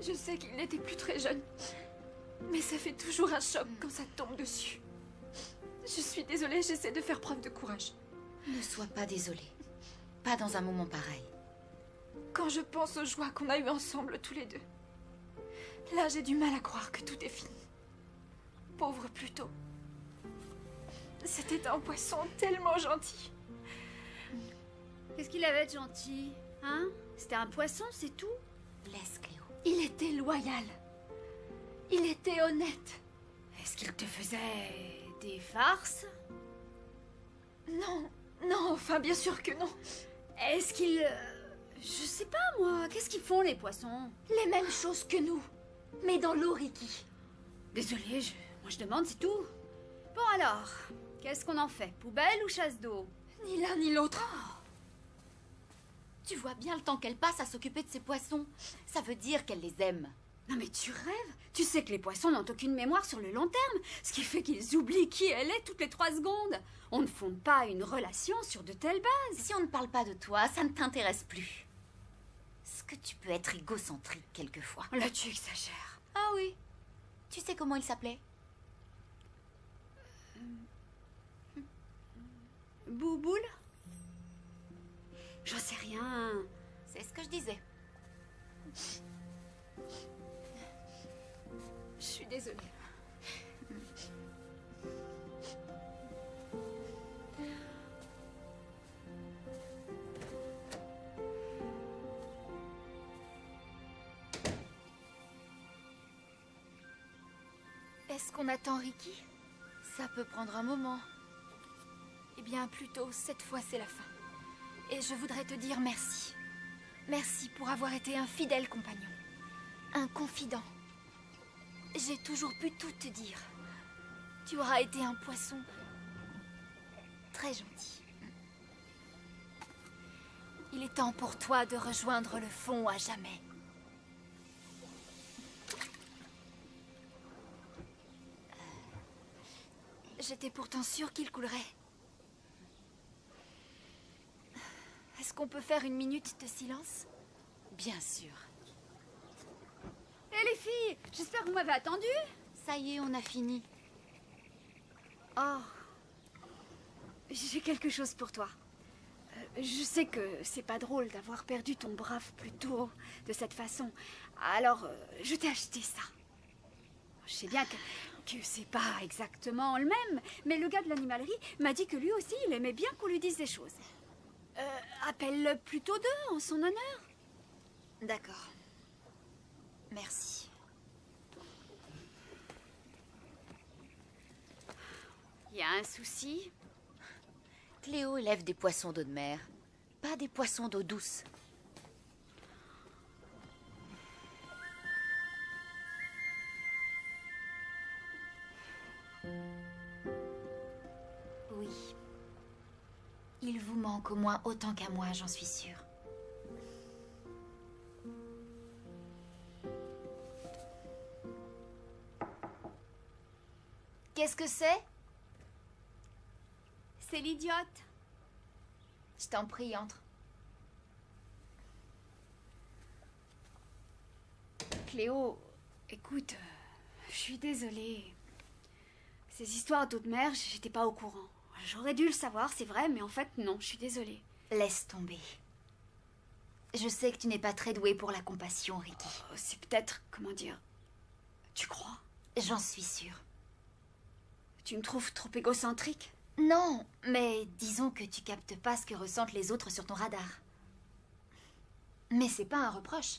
Je sais qu'il n'était plus très jeune, mais ça fait toujours un choc quand ça tombe dessus. Je suis désolée, j'essaie de faire preuve de courage. Ne sois pas désolée. Pas dans un moment pareil. Quand je pense aux joies qu'on a eues ensemble tous les deux, là j'ai du mal à croire que tout est fini. Pauvre Pluto. C'était un poisson tellement gentil. Qu'est-ce qu'il avait de gentil, hein? C'était un poisson, c'est tout? Laisse Cléo. Il était loyal. Il était honnête. Est-ce qu'il te faisait des farces? Non, non, enfin bien sûr que non. Est-ce qu'il... je sais pas moi, qu'est-ce qu'ils font les poissons? Les mêmes choses que nous, mais dans l'eau, Ricky. Désolée, moi je demande, c'est tout. Bon alors, qu'est-ce qu'on en fait? Poubelle ou chasse d'eau? Ni l'un ni l'autre. Tu vois bien le temps qu'elle passe à s'occuper de ses poissons. Ça veut dire qu'elle les aime. Non mais tu rêves? Tu sais que les poissons n'ont aucune mémoire sur le long terme, ce qui fait qu'ils oublient qui elle est toutes les 3 secondes. On ne fonde pas une relation sur de telles bases. Si on ne parle pas de toi, ça ne t'intéresse plus. Est-ce que tu peux être égocentrique quelquefois? Là tu exagères. Ah oui. Tu sais comment il s'appelait? Bouboule? J'en sais rien. C'est ce que je disais. Je suis désolée. Est-ce qu'on attend Ricky? Ça peut prendre un moment. Eh bien, plutôt, cette fois, c'est la fin. Et je voudrais te dire merci. Merci pour avoir été un fidèle compagnon. Un confident. J'ai toujours pu tout te dire. Tu auras été un poisson très gentil. Il est temps pour toi de rejoindre le fond à jamais. J'étais pourtant sûre qu'il coulerait. Est-ce qu'on peut faire une minute de silence? Bien sûr. Hé les filles, j'espère que vous m'avez attendu. Ça y est, on a fini. Oh, j'ai quelque chose pour toi. Je sais que c'est pas drôle d'avoir perdu ton brave Pluto de cette façon. Alors, je t'ai acheté ça. Je sais bien que c'est pas exactement le même, mais le gars de l'animalerie m'a dit que lui aussi, il aimait bien qu'on lui dise des choses. Appelle-le Pluto 2 en son honneur. D'accord. Merci. Il y a un souci? Cléo élève des poissons d'eau de mer, pas des poissons d'eau douce. Oui. Il vous manque au moins autant qu'à moi, j'en suis sûre. Qu'est-ce que c'est? C'est l'idiote. Je t'en prie, entre. Cléo, écoute, je suis désolée. Ces histoires d'eau de mer, j'étais pas au courant. J'aurais dû le savoir, c'est vrai, mais en fait, non, je suis désolée. Laisse tomber. Je sais que tu n'es pas très douée pour la compassion, Ricky. Oh, c'est peut-être, comment dire... Tu crois? J'en suis sûre. Tu me trouves trop égocentrique? Non, mais disons que tu captes pas ce que ressentent les autres sur ton radar. Mais c'est pas un reproche.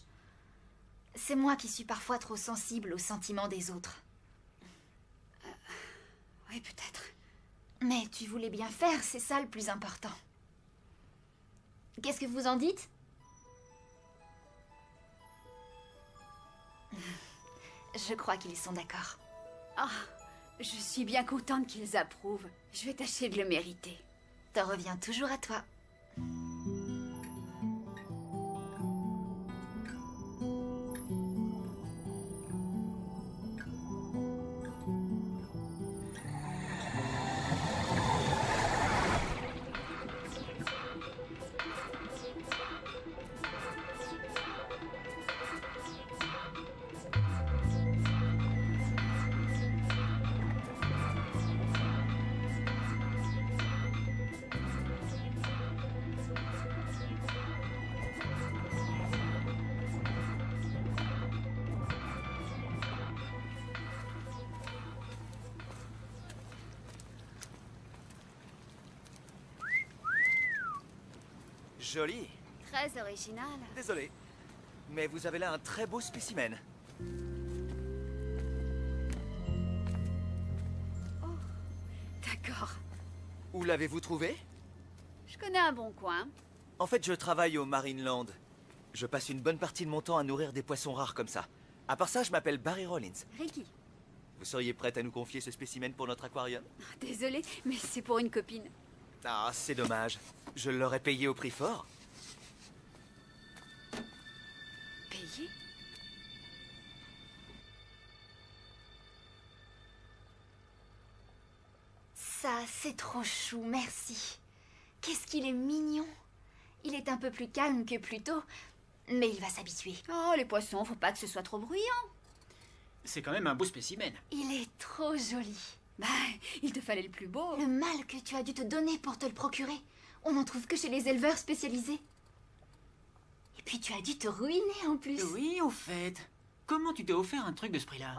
C'est moi qui suis parfois trop sensible aux sentiments des autres. Oui, peut-être. Mais tu voulais bien faire, c'est ça le plus important. Qu'est-ce que vous en dites? Je crois qu'ils sont d'accord. Ah, je suis bien contente qu'ils approuvent. Je vais tâcher de le mériter. Ça revient toujours à toi. Joli. Très original. Désolé. Mais vous avez là un très beau spécimen. D'accord. Où l'avez-vous trouvé? Je connais un bon coin. En fait, je travaille au Marineland. Je passe une bonne partie de mon temps à nourrir des poissons rares comme ça. À part ça, je m'appelle Barry Rollins. Ricky. Vous seriez prête à nous confier ce spécimen pour notre aquarium? Désolée, mais c'est pour une copine. Ah, c'est dommage. Je l'aurais payé au prix fort. Payé? Ça, c'est trop chou, merci. Qu'est-ce qu'il est mignon. Il est un peu plus calme que plus tôt, mais il va s'habituer. Oh, les poissons, faut pas que ce soit trop bruyant. C'est quand même un beau spécimen. Il est trop joli. Bah, il te fallait le plus beau. Le mal que tu as dû te donner pour te le procurer. On n'en trouve que chez les éleveurs spécialisés. Et puis tu as dû te ruiner en plus. Oui, au fait. Comment tu t'es offert un truc de ce prix-là?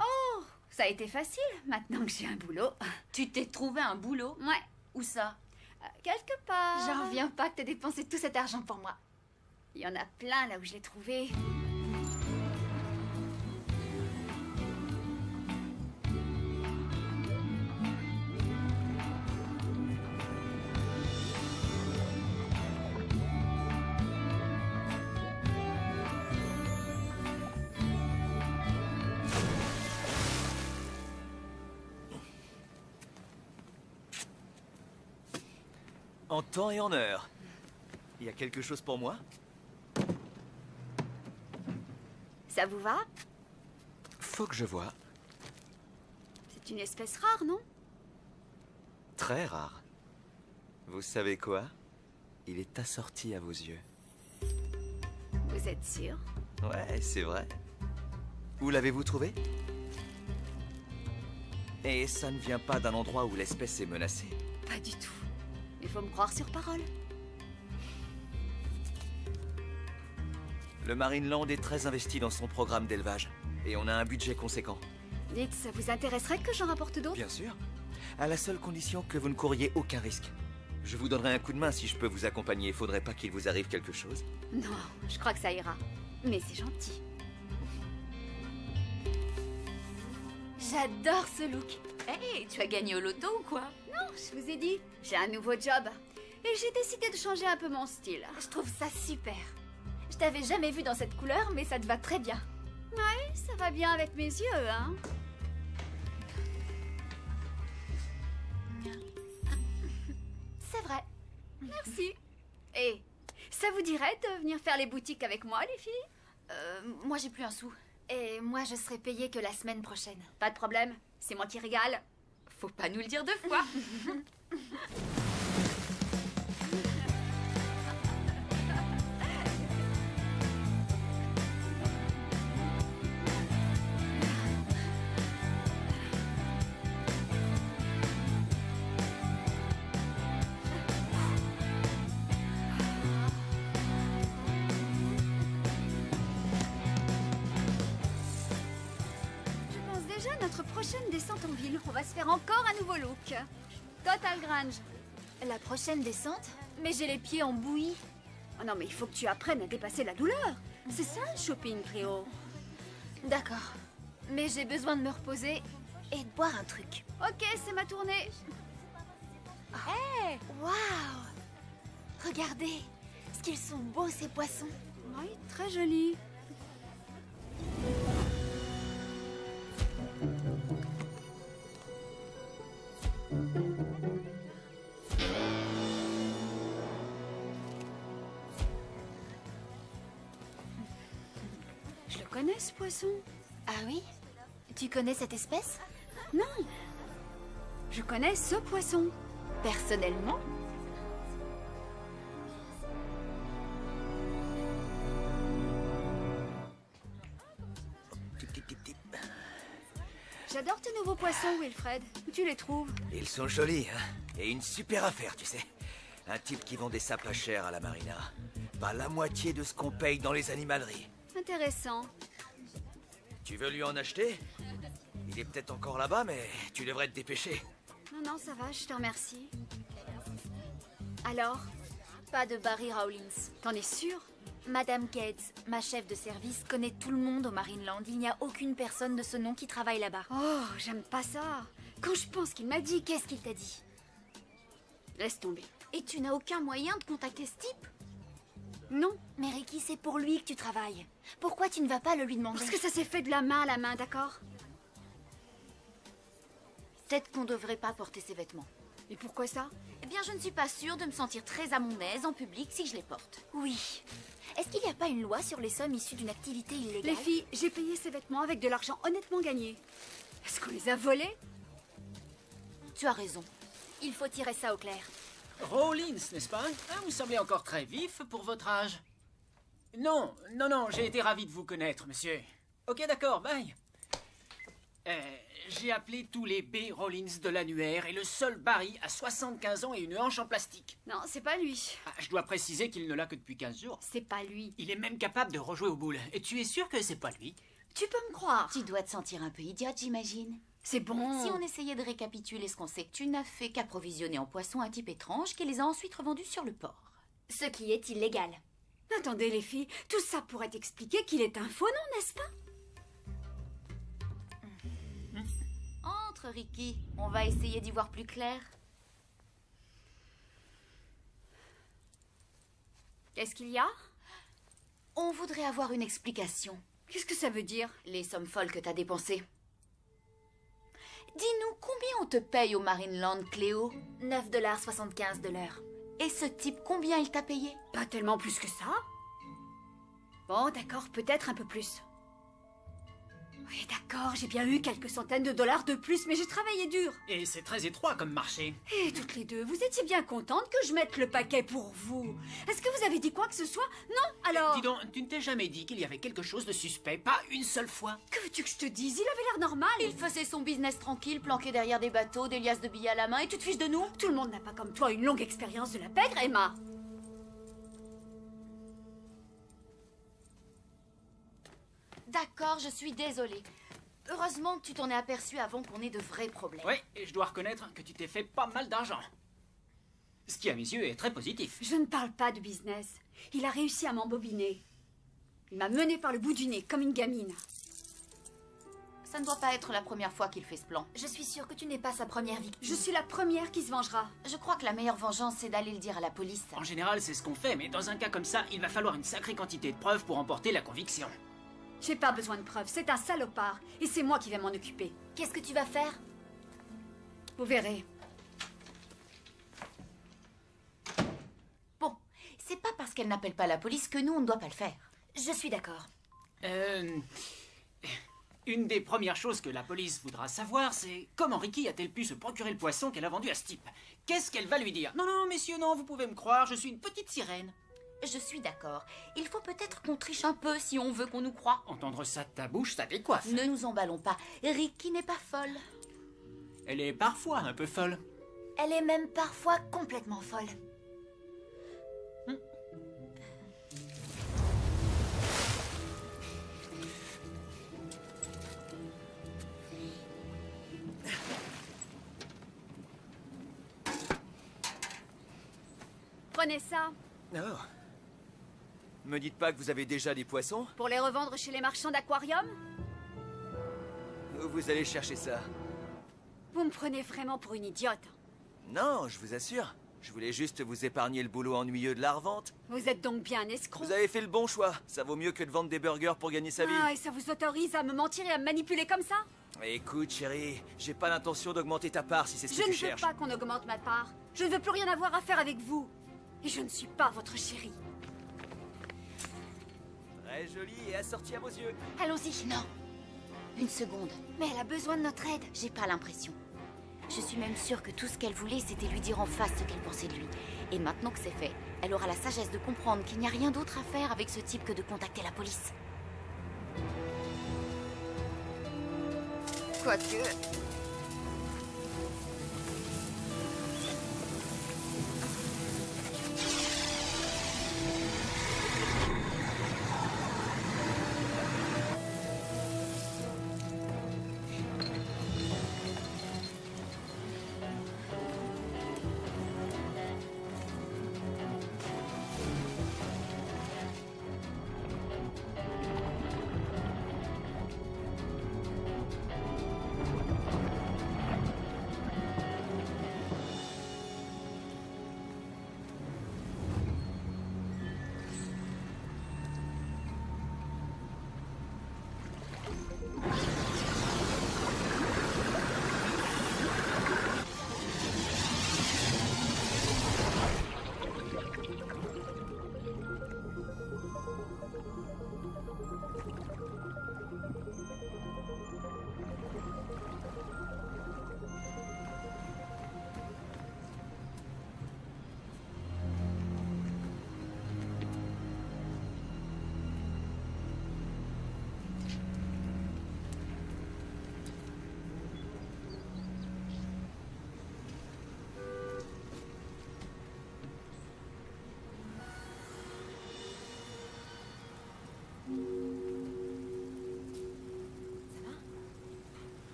Ça a été facile, maintenant que j'ai un boulot. Tu t'es trouvé un boulot? Ouais, Où ça? quelque part. J'en reviens pas que t'aies dépensé tout cet argent pour moi. Il y en a plein là où je l'ai trouvé. En temps et en heure. Il y a quelque chose pour moi? Ça vous va? Faut que je vois. C'est une espèce rare, non? Très rare. Vous savez quoi? Il est assorti à vos yeux. Vous êtes sûr? Ouais, c'est vrai. Où l'avez-vous trouvé? Et ça ne vient pas d'un endroit où l'espèce est menacée. Pas du tout. Il faut me croire sur parole. Le Marineland est très investi dans son programme d'élevage. Et on a un budget conséquent. Dites, ça vous intéresserait que j'en rapporte d'autres? Bien sûr. À la seule condition que vous ne couriez aucun risque. Je vous donnerai un coup de main si je peux vous accompagner. Faudrait pas qu'il vous arrive quelque chose. Non, je crois que ça ira. Mais c'est gentil. J'adore ce look. Hé, tu as gagné au loto ou quoi? Non, je vous ai dit, j'ai un nouveau job. Et j'ai décidé de changer un peu mon style. Je trouve ça super. Je t'avais jamais vu dans cette couleur, mais ça te va très bien. Ouais, ça va bien avec mes yeux, hein. C'est vrai. Merci. Et ça vous dirait de venir faire les boutiques avec moi, les filles? Moi j'ai plus un sou. Et moi je serai payée que la semaine prochaine. Pas de problème, c'est moi qui régale. Faut pas nous le dire deux fois. Je pense déjà à notre prochaine descente en ville. On va se faire encore un nouveau look. Total Grange. La prochaine descente? Mais j'ai les pieds en bouillie. Oh non, mais il faut que tu apprennes à dépasser la douleur. C'est ça le shopping, Cléo. D'accord. Mais j'ai besoin de me reposer et de boire un truc. Ok, c'est ma tournée. Waouh! Regardez, ce qu'ils sont beaux ces poissons. Oui, très joli. Je le connais, ce poisson. Ah oui? Tu connais cette espèce? Non. Je connais ce poisson. Personnellement? Tip, tip, tip, tip. J'adore tes nouveaux poissons, Wilfred. Où tu les trouves? Ils sont jolis, hein? Et une super affaire, tu sais. Un type qui vendait ça pas cher à la marina. Pas la moitié de ce qu'on paye dans les animaleries. Intéressant. Tu veux lui en acheter? Il est peut-être encore là-bas, mais tu devrais te dépêcher. Non, non, ça va, je te remercie. Alors, Pas de Barry Rawlins. T'en es sûr? Madame Gates, ma chef de service, connaît tout le monde au Marineland. Il n'y a aucune personne de ce nom qui travaille là-bas. Oh, j'aime pas ça. Quand je pense qu'il m'a dit... Qu'est-ce qu'il t'a dit? Laisse tomber. Et tu n'as aucun moyen de contacter ce type? Non, Mais Ricky, c'est pour lui que tu travailles. Pourquoi tu ne vas pas le lui demander? parce que ça s'est fait de la main à la main, d'accord? Peut-être qu'on devrait pas porter ces vêtements. Et pourquoi ça? Eh bien, je ne suis pas sûre de me sentir très à mon aise en public si je les porte. Oui. Est-ce qu'il n'y a pas une loi sur les sommes issues d'une activité illégale? Les filles, j'ai payé ces vêtements avec de l'argent honnêtement gagné. Est-ce qu'on les a volés? Tu as raison. Il faut tirer ça au clair. Rawlins, n'est-ce pas? Ah, vous semblez encore très vif pour votre âge. Non, j'ai été ravi de vous connaître, monsieur. Ok, d'accord, bye. J'ai appelé tous les B. Rawlins de l'annuaire et le seul Barry a 75 ans et une hanche en plastique. Non, c'est pas lui. Ah, je dois préciser qu'il ne l'a que depuis 15 jours. C'est pas lui. Il est même capable de rejouer aux boules. Et tu es sûr que c'est pas lui? Tu peux me croire. Tu dois te sentir un peu idiote, j'imagine. C'est bon. Si on essayait de récapituler ce qu'on sait, tu n'as fait qu'approvisionner en poissons un type étrange qui les a ensuite revendus sur le port. Ce qui est illégal. Attendez les filles, tout ça pourrait expliquer qu'il est un faux nom, n'est-ce pas? Entre, Ricky. On va essayer d'y voir plus clair. Qu'est-ce qu'il y a? On voudrait avoir une explication. Qu'est-ce que ça veut dire? Les sommes folles que t'as dépensées. Dis-nous, combien on te paye au Marineland, Cléo? 9,75 $ de l'heure. Et ce type, combien il t'a payé? Pas tellement plus que ça. Bon, d'accord, peut-être un peu plus. Oui, d'accord, j'ai bien eu quelques centaines de dollars de plus, mais j'ai travaillé dur. Et c'est très étroit comme marché. Et toutes les deux, vous étiez bien contentes que je mette le paquet pour vous. Est-ce que vous avez dit quoi que ce soit? Non? Alors... Dis donc, tu ne t'es jamais dit qu'il y avait quelque chose de suspect, pas une seule fois? Que veux-tu que je te dise? Il avait l'air normal. Il faisait son business tranquille, planqué derrière des bateaux, des liasses de billets à la main, et tu te fiches de nous? Tout le monde n'a pas comme toi une longue expérience de la pègre, Emma. D'accord, je suis désolée. Heureusement que tu t'en es aperçu avant qu'on ait de vrais problèmes. Oui, et je dois reconnaître que tu t'es fait pas mal d'argent. Ce qui, à mes yeux, est très positif. Je ne parle pas de business. Il a réussi à m'embobiner. Il m'a menée par le bout du nez, comme une gamine. Ça ne doit pas être la première fois qu'il fait ce plan. Je suis sûre que tu n'es pas sa première victime. Je suis la première qui se vengera. Je crois que la meilleure vengeance, c'est d'aller le dire à la police. En général, c'est ce qu'on fait, mais dans un cas comme ça, il va falloir une sacrée quantité de preuves pour emporter la conviction. J'ai pas besoin de preuves, c'est un salopard. Et c'est moi qui vais m'en occuper. Qu'est-ce que tu vas faire? Vous verrez. Bon, c'est pas parce qu'elle n'appelle pas la police que nous, on ne doit pas le faire. Je suis d'accord. Une des premières choses que la police voudra savoir, c'est comment Ricky a-t-elle pu se procurer le poisson qu'elle a vendu à ce type? Qu'est-ce qu'elle va lui dire? Non, non, messieurs, non, vous pouvez me croire, je suis une petite sirène. Je suis d'accord. Il faut peut-être qu'on triche un peu si on veut qu'on nous croie. Entendre ça de ta bouche, ça décoiffe. Ne nous emballons pas. Ricky n'est pas folle. Elle est parfois un peu folle. Elle est même parfois complètement folle. Prenez ça. Oh. Me dites pas que vous avez déjà des poissons? Pour les revendre chez les marchands d'aquarium? Où vous allez chercher ça? Vous me prenez vraiment pour une idiote. Non, je vous assure. Je voulais juste vous épargner le boulot ennuyeux de la revente. Vous êtes donc bien un escroc. Vous avez fait le bon choix. Ça vaut mieux que de vendre des burgers pour gagner sa vie. Ah, et ça vous autorise à me mentir et à me manipuler comme ça? Écoute, chérie, j'ai pas l'intention d'augmenter ta part si c'est ce Je que ne tu veux cherches. pas qu'on augmente ma part. Je ne veux plus rien avoir à faire avec vous. Et je ne suis pas votre chérie. Très jolie et assortie à vos yeux. Allons-y. Non. Une seconde. Mais elle a besoin de notre aide. J'ai pas l'impression. Je suis même sûre que tout ce qu'elle voulait, c'était lui dire en face ce qu'elle pensait de lui. Et maintenant que c'est fait, elle aura la sagesse de comprendre qu'il n'y a rien d'autre à faire avec ce type que de contacter la police. Quoique...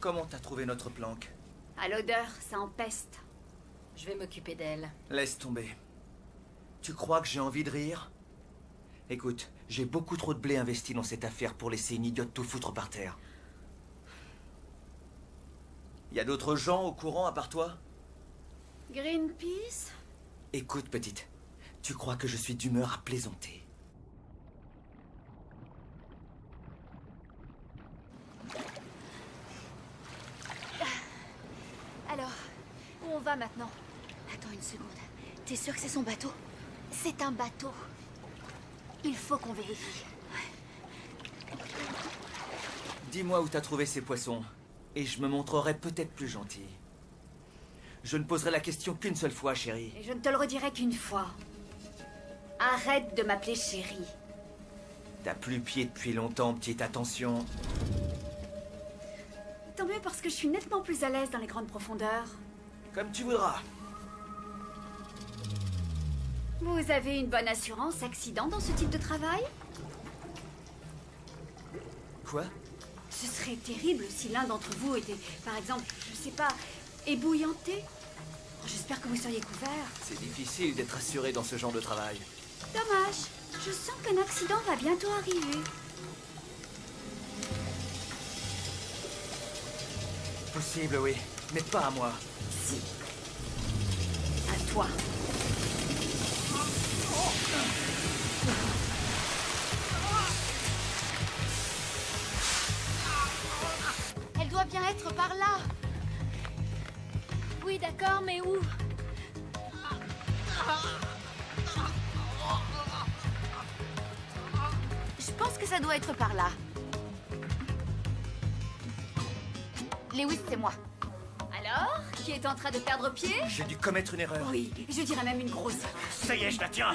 Comment t'as trouvé notre planque? À l'odeur, ça empeste. Je vais m'occuper d'elle. Laisse tomber. Tu crois que j'ai envie de rire? Écoute, j'ai beaucoup trop de blé investi dans cette affaire pour laisser une idiote tout foutre par terre. Y a d'autres gens au courant à part toi? Greenpeace? Écoute, petite, tu crois que je suis d'humeur à plaisanter? Alors, où on va maintenant? Attends une seconde. T'es sûr que c'est son bateau? C'est un bateau. Il faut qu'on vérifie. Dis-moi où t'as trouvé ces poissons, et je me montrerai peut-être plus gentil. Je ne poserai la question qu'une seule fois, chérie. Et je ne te le redirai qu'une fois. Arrête de m'appeler chérie. T'as plus pied depuis longtemps, petite, attention. Tant mieux parce que je suis nettement plus à l'aise dans les grandes profondeurs. Comme tu voudras. Vous avez une bonne assurance accident dans ce type de travail? Quoi? Ce serait terrible si l'un d'entre vous était, par exemple, je sais pas, ébouillanté. J'espère que vous seriez couvert. C'est difficile d'être assuré dans ce genre de travail. Dommage. Je sens qu'un accident va bientôt arriver. Possible, oui, mais pas à moi. Si. À toi. Elle doit bien être par là. Oui, d'accord, mais où? Je pense que ça doit être par là. Lewis, c'est moi. Alors, qui est en train de perdre pied? J'ai dû commettre une erreur. Oui, je dirais même une grosse erreur. Ça y est, je la tiens.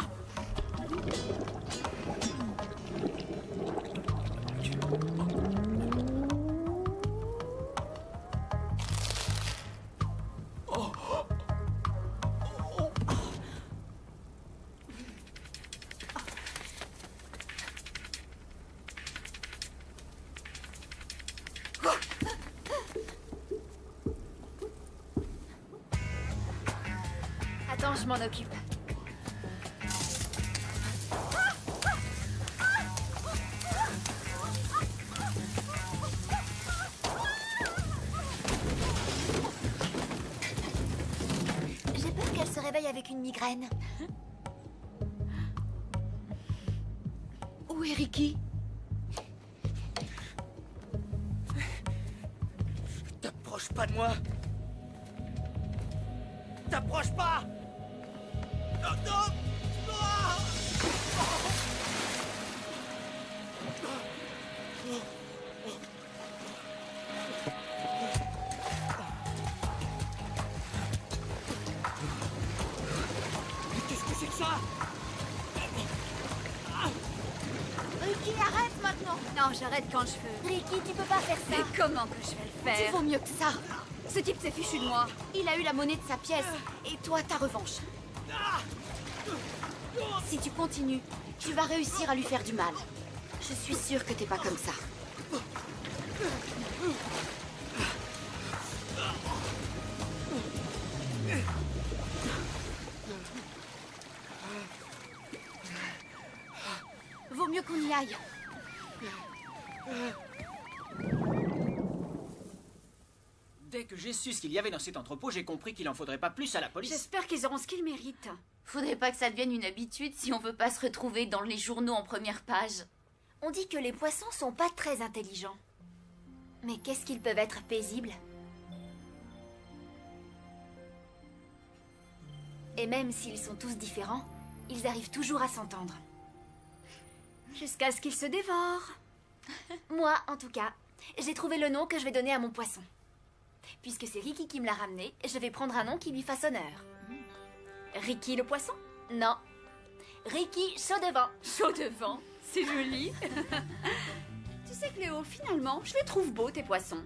Attends, je m'en occupe. J'ai peur qu'elle se réveille avec une migraine. Où est Ricky? T'approches pas de moi. T'approches pas. Non, non, Mais qu'est-ce que c'est que ça? Ricky, arrête maintenant. Non, j'arrête quand je veux. Ricky, tu peux pas faire ça. Mais comment que je vais le Tu faire? vaux mieux que ça. Ce type s'est fichu de moi. Il a eu la monnaie de sa pièce. Et toi, ta revanche. Si tu continues, tu vas réussir à lui faire du mal. Je suis sûre que t'es pas comme ça. Vaut mieux qu'on y aille. Dès que j'ai su ce qu'il y avait dans cet entrepôt, j'ai compris qu'il en faudrait pas plus à la police. J'espère qu'ils auront ce qu'ils méritent. Faudrait pas que ça devienne une habitude si on veut pas se retrouver dans les journaux en première page. On dit que les poissons sont pas très intelligents. Mais qu'est-ce qu'ils peuvent être paisibles? Et même s'ils sont tous différents, ils arrivent toujours à s'entendre. Jusqu'à ce qu'ils se dévorent. Moi, en tout cas, j'ai trouvé le nom que je vais donner à mon poisson. Puisque c'est Ricky qui me l'a ramené, je vais prendre un nom qui lui fasse honneur. Ricky le poisson? Non. Ricky Chaud-devant. Chaud-devant, c'est joli. Tu sais, Cléo, finalement, je les trouve beaux, tes poissons.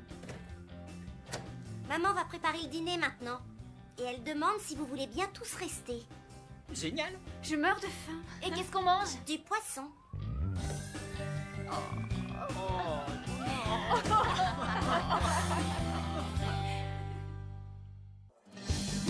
Maman va préparer le dîner maintenant. Et elle demande si vous voulez bien tous rester. Génial. Je meurs de faim. Et qu'est-ce qu'on mange? Du poisson. Oh.